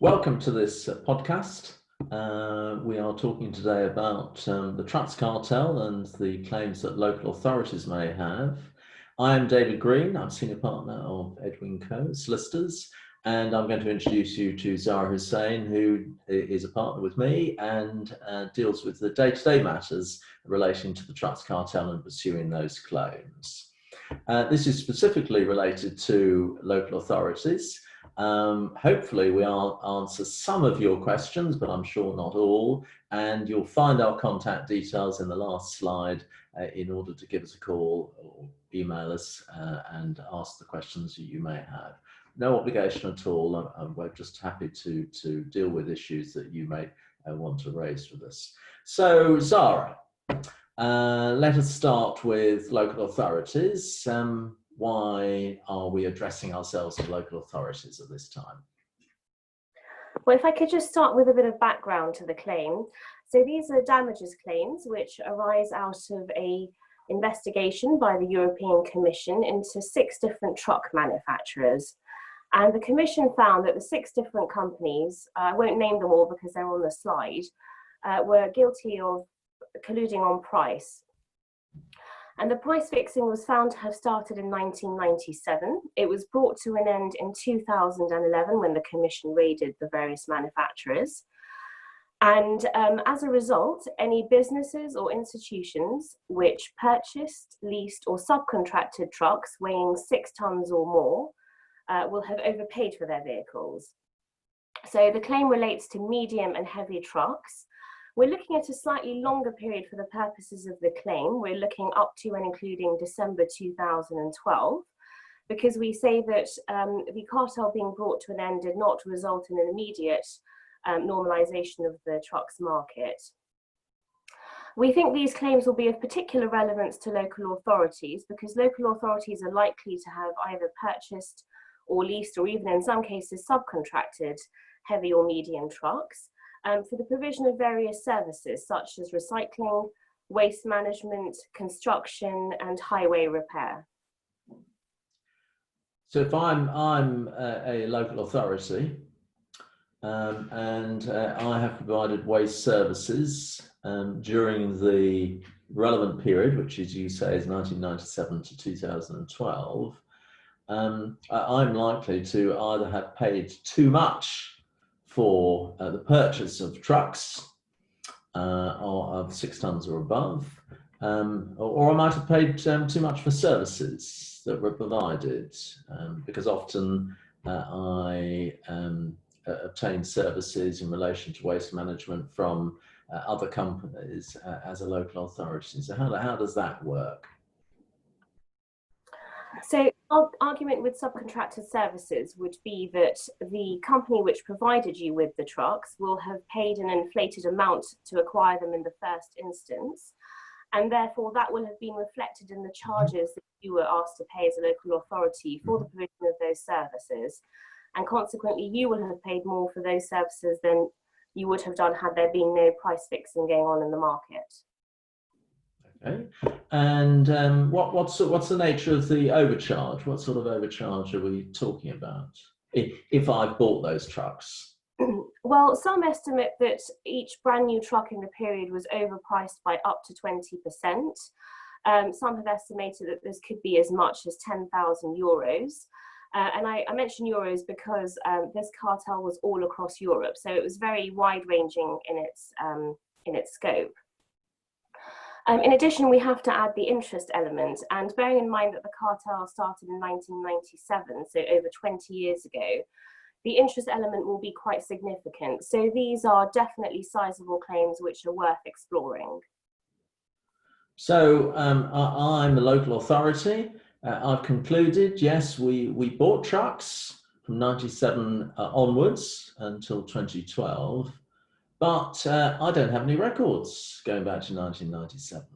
Welcome to this podcast. We are talking today about the trucks cartel and the claims that local authorities may have. I am David Green. I'm senior partner of Edwin Coe Solicitors, and I'm going to introduce you to Zara Hussain, who is a partner with me and deals with the day-to-day matters relating to the trucks cartel and pursuing those claims. This is specifically related to local authorities. Hopefully we'll answer some of your questions, but I'm sure not all, and you'll find our contact details in the last slide in order to give us a call or email us and ask the questions that you may have. No obligation at all, and we're just happy to deal with issues that you may want to raise with us. So Zara, let us start with local authorities. Why are we addressing ourselves to local authorities at this time? Well, if I could just start with a bit of background to the claim. So these are damages claims which arise out of an investigation by the European Commission into 6 different truck manufacturers. And the Commission found that the 6 different companies, I won't name them all because they're on the slide, were guilty of colluding on price. And the price fixing was found to have started in 1997. It was brought to an end in 2011 when the Commission raided the various manufacturers. And as a result, any businesses or institutions which purchased, leased or subcontracted trucks weighing 6 tons or more will have overpaid for their vehicles. So the claim relates to medium and heavy trucks. We're looking at a slightly longer period for the purposes of the claim. We're looking up to and including December 2012, because we say that the cartel being brought to an end did not result in an immediate normalization of the trucks market. We think these claims will be of particular relevance to local authorities because local authorities are likely to have either purchased or leased or even in some cases subcontracted heavy or medium trucks. For the provision of various services such as recycling, waste management, construction and highway repair. So if I'm a local authority and I have provided waste services during the relevant period, which as you say is 1997 to 2012, I'm likely to either have paid too much for the purchase of trucks or of 6 tons or above, or I might have paid too much for services that were provided, because often I obtain services in relation to waste management from other companies as a local authority. So how does that work? So argument with subcontracted services would be that the company which provided you with the trucks will have paid an inflated amount to acquire them in the first instance, and therefore that will have been reflected in the charges that you were asked to pay as a local authority for the provision of those services, and consequently you will have paid more for those services than you would have done had there been no price fixing going on in the market. Okay, and what's the nature of the overcharge? What sort of overcharge are we talking about if I've bought those trucks? Well, some estimate that each brand new truck in the period was overpriced by up to 20%. Some have estimated that this could be as much as 10,000 euros. And I mention euros because this cartel was all across Europe, so it was very wide-ranging in its scope. In addition, we have to add the interest element, and bearing in mind that the cartel started in 1997, so over 20 years ago, the interest element will be quite significant. So these are definitely sizable claims which are worth exploring. So I'm a local authority. I've concluded, yes, we bought trucks from 97 onwards until 2012. But I don't have any records going back to 1997.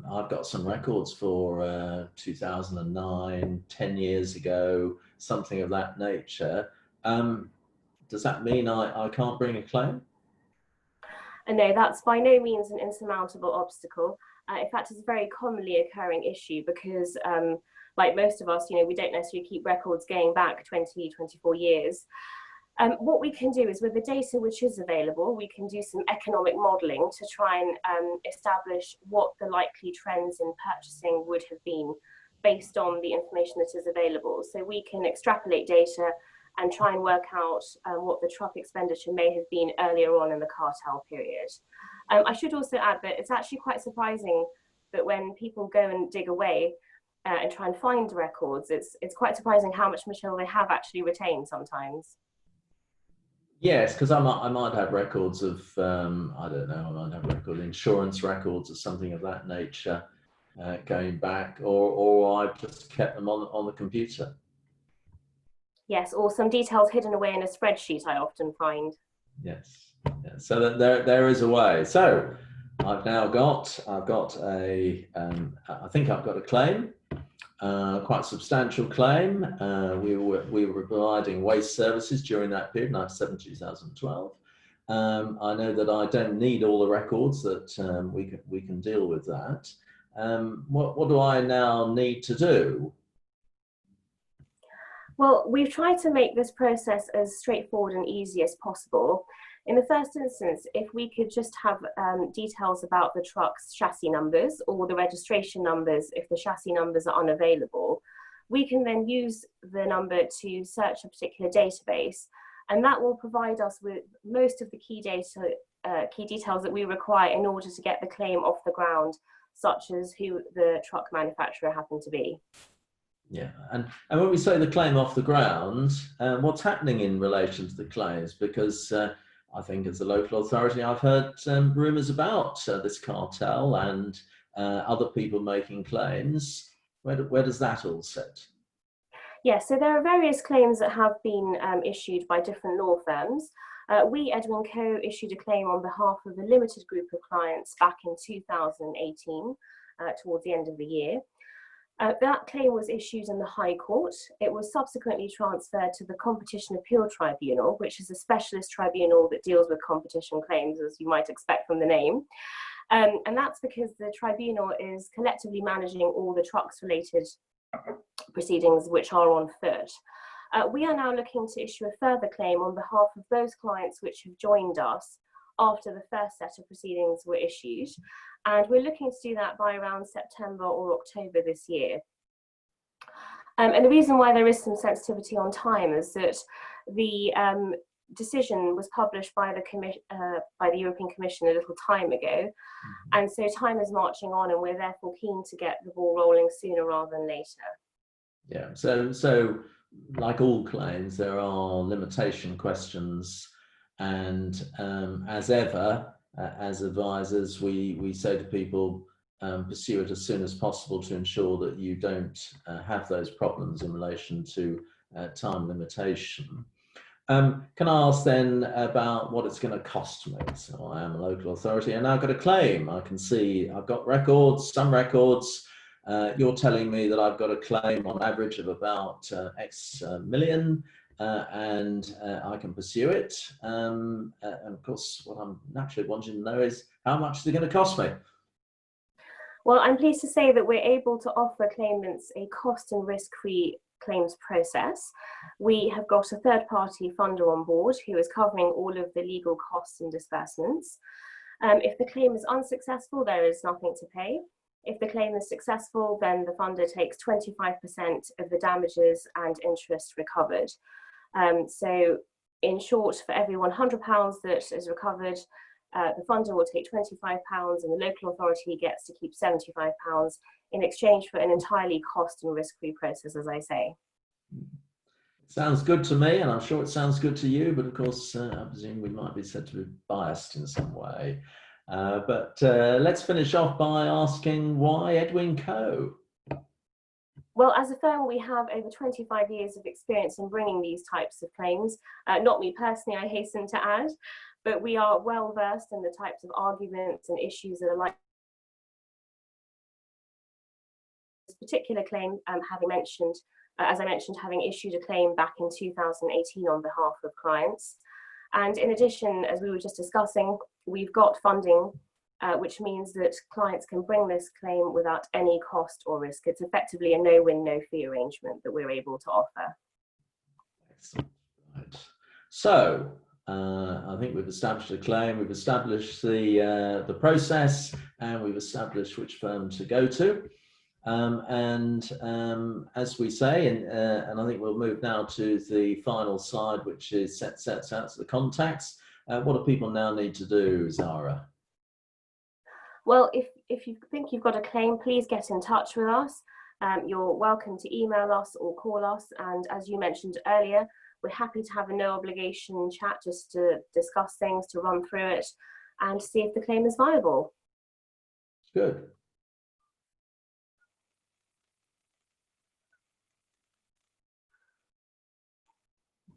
I've got some records for 2009, 10 years ago, something of that nature. Does that mean I can't bring a claim? No, that's by no means an insurmountable obstacle. In fact, it's a very commonly occurring issue because, like most of us, we don't necessarily keep records going back 20, 24 years. What we can do is, with the data which is available, we can do some economic modelling to try and establish what the likely trends in purchasing would have been based on the information that is available. So we can extrapolate data and try and work out what the truck expenditure may have been earlier on in the cartel period. I should also add that it's actually quite surprising that when people go and dig away and try and find records, it's quite surprising how much material they have actually retained sometimes. Yes, because I might have records of, I don't know, I might have insurance records or something of that nature going back, or I've just kept them on the computer. Yes, or some details hidden away in a spreadsheet I often find. Yes, yeah. So that there is a way. So I've got a, I think I've got a claim. Quite a substantial claim. We were providing waste services during that period, 1997-2012. I know that I don't need all the records, that we can deal with that. What do I now need to do? Well, we've tried to make this process as straightforward and easy as possible. In the first instance, if we could just have details about the truck's chassis numbers or the registration numbers if the chassis numbers are unavailable, we can then use the number to search a particular database, and that will provide us with most of the key details that we require in order to get the claim off the ground, such as who the truck manufacturer happened to be. Yeah, and when we say the claim off the ground, what's happening in relation to the claims? Because I think as a local authority, I've heard rumours about this cartel and other people making claims. Where does that all sit? Yes, so there are various claims that have been issued by different law firms. We, Edwin Coe, issued a claim on behalf of a limited group of clients back in 2018, towards the end of the year. That claim was issued in the High Court. It was subsequently transferred to the Competition Appeal Tribunal, which is a specialist tribunal that deals with competition claims, as you might expect from the name. And that's because the tribunal is collectively managing all the trucks-related proceedings which are on foot. We are now looking to issue a further claim on behalf of those clients which have joined us after the first set of proceedings were issued. And we're looking to do that by around September or October this year. And the reason why there is some sensitivity on time is that the decision was published by the European Commission a little time ago. And so time is marching on, and we're therefore keen to get the ball rolling sooner rather than later. Yeah, so like all claims, there are limitation questions, and as ever, as advisors, we say to people, pursue it as soon as possible to ensure that you don't have those problems in relation to time limitation. Can I ask then about what it's going to cost me? So I am a local authority and I've got a claim. I can see I've got records, some records. You're telling me that I've got a claim on average of about X million. And I can pursue it. And of course, what I'm naturally wanting to know is how much is it going to cost me? Well, I'm pleased to say that we're able to offer claimants a cost and risk-free claims process. We have got a third-party funder on board who is covering all of the legal costs and disbursements. If the claim is unsuccessful, there is nothing to pay. If the claim is successful, then the funder takes 25% of the damages and interest recovered. So in short, for every £100 that is recovered, the funder will take £25 and the local authority gets to keep £75 in exchange for an entirely cost and risk-free process, as I say. Sounds good to me, and I'm sure it sounds good to you, but of course, I presume we might be said to be biased in some way. But let's finish off by asking why Edwin Coe? Well, as a firm, we have over 25 years of experience in bringing these types of claims. Not me personally, I hasten to add, but we are well versed in the types of arguments and issues that are like this particular claim, as I mentioned, having issued a claim back in 2018 on behalf of clients. And in addition, as we were just discussing, we've got funding, which means that clients can bring this claim without any cost or risk. It's effectively a no-win, no-fee arrangement that we're able to offer. Excellent. Right. So I think we've established a claim, we've established the process, and we've established which firm to go to. As we say, and I think we'll move now to the final slide, which is sets out the contacts. What do people now need to do, Zara? Well, if you think you've got a claim, please get in touch with us. You're welcome to email us or call us. And as you mentioned earlier, we're happy to have a no obligation chat just to discuss things, to run through it and see if the claim is viable. Good.